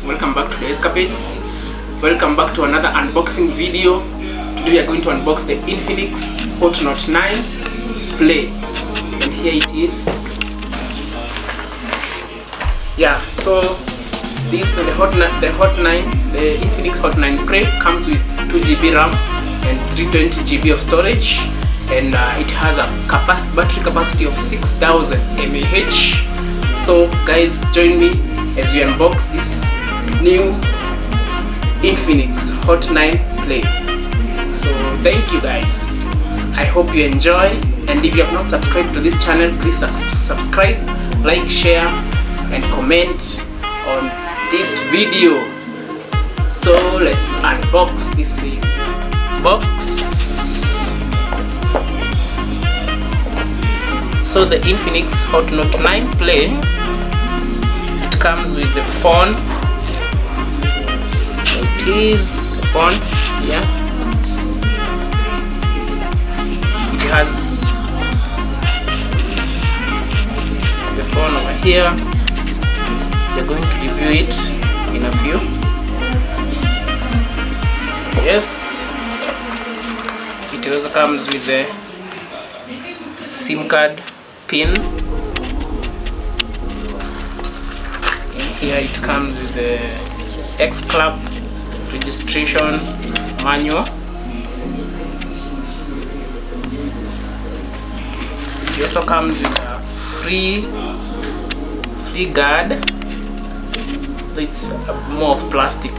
welcome back to the Escapades. Welcome back to another unboxing video. Today we are going to unbox the Infinix Hot Note 9 Play, and here it is. Yeah, so this the Infinix Hot 9 Play comes with 2GB RAM and 320GB of storage, and it has a battery capacity of 6000 mAh. So guys, join me as we unbox this new Infinix Hot 9 Play. So thank you guys, I hope you enjoy, and if you have not subscribed to this channel, please subscribe, like, share and comment on this video. So let's unbox this big box. So the Infinix Hot Note 9 Play, it comes with the phone. It is the phone, yeah. It has the phone over here. We're going to review it in a few. Yes, it also comes with the SIM card pin. In here it comes with the X Club registration manual. It also comes with a free guard. It's more of plastic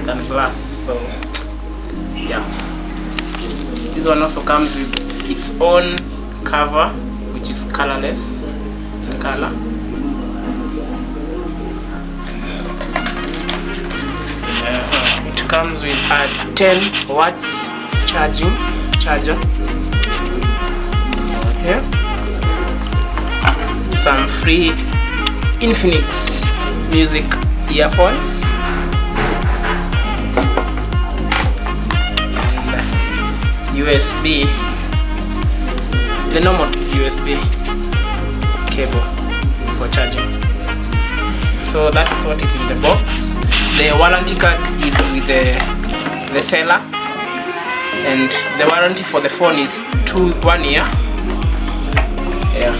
than glass, so yeah. This one also comes with its own cover, which is colorless in color. It comes with a 10 watts charger here, some free Infinix music earphones, and USB, the normal USB cable for charging. So that's what is in the box. The warranty card is with the seller, and the warranty for the phone is 1 year. Yeah.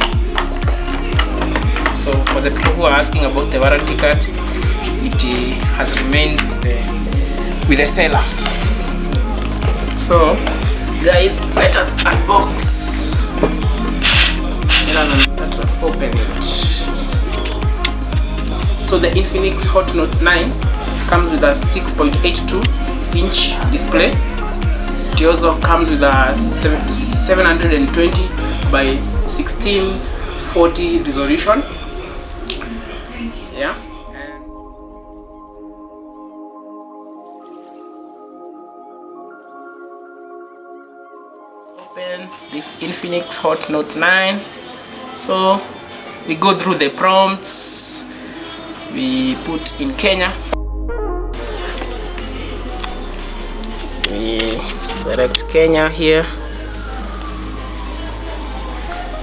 So for the people who are asking about the warranty card, it has remained with the seller. So guys, let us unbox. Let us open it. So the Infinix Hot Note 9 comes with a 6.82-inch display. It also comes with a 720 by 1640 resolution. Yeah. Open this Infinix Hot Note 9. So we go through the prompts. We put in Kenya. We select Kenya here.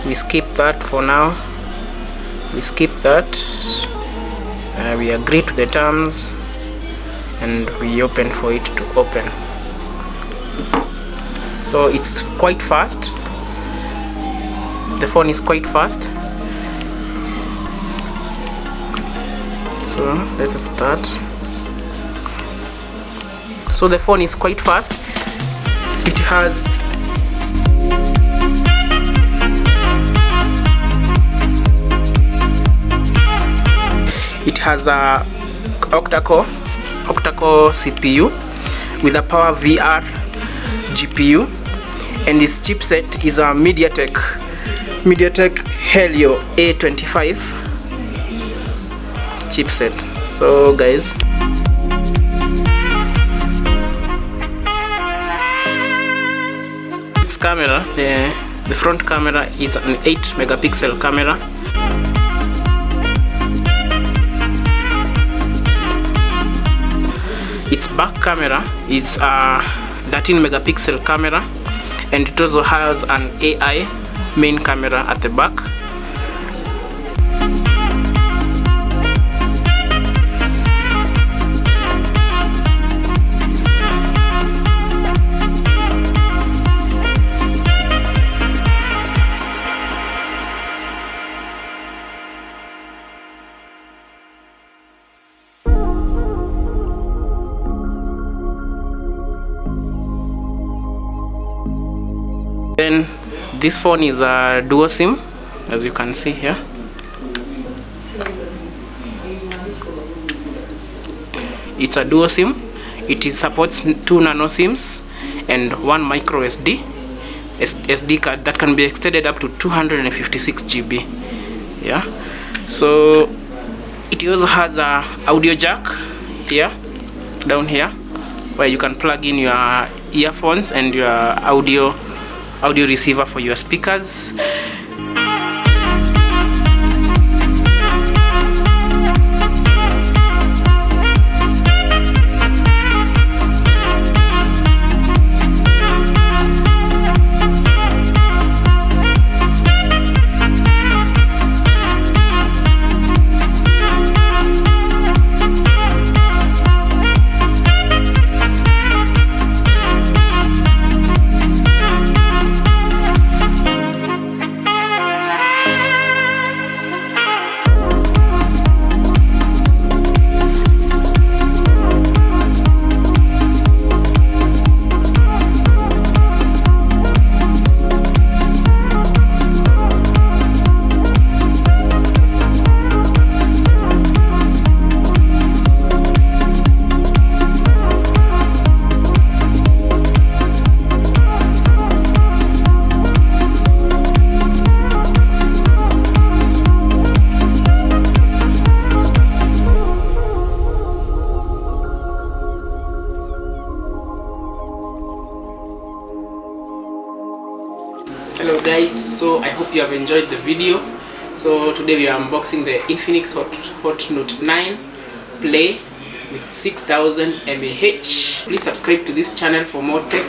We skip that for now. We skip that. We agree to the terms, and we open for it to open. So it's quite fast. The phone is quite fast. So let us start. So the phone is quite fast. It has a octa-core CPU with a Power VR GPU, and its chipset is a MediaTek Helio A25 chipset. So guys, its camera, the front camera is an 8-megapixel camera. Its back camera is a 13-megapixel camera, and it also has an AI main camera at the back. Then this phone is a dual SIM, as you can see here. It's a dual SIM. It supports 2 nano SIMs and 1 micro SD card that can be extended up to 256 GB. Yeah, so it also has a audio jack here, down here, where you can plug in your earphones and your audio receiver for your speakers. Hello guys, so I hope you have enjoyed the video. So today we are unboxing the Infinix Hot Note 9 Play with 6000 mAh. Please subscribe to this channel for more tech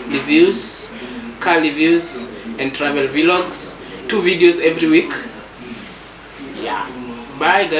reviews, car reviews and travel vlogs. 2 videos every week. Yeah, bye guys.